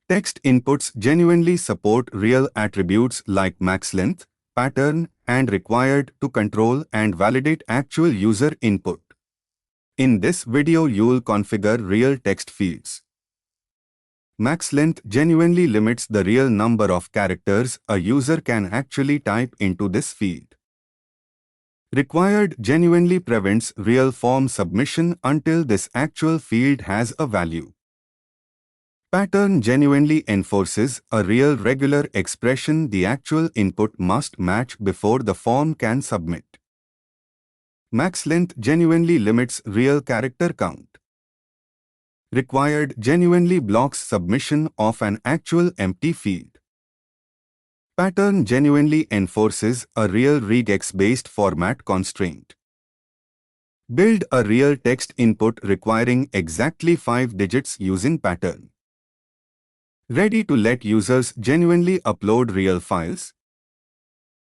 Text inputs genuinely support real attributes like maxlength, pattern, and required to control and validate actual user input. In this video, you'll configure real text fields. Maxlength genuinely limits the real number of characters a user can actually type into this field. Required genuinely prevents real form submission until this actual field has a value. Pattern genuinely enforces a real regular expression the actual input must match before the form can submit. Maxlength genuinely limits real character count. Required genuinely blocks submission of an actual empty field. Pattern genuinely enforces a real regex-based format constraint. Build a real text input requiring exactly 5 digits using pattern. Ready to let users genuinely upload real files?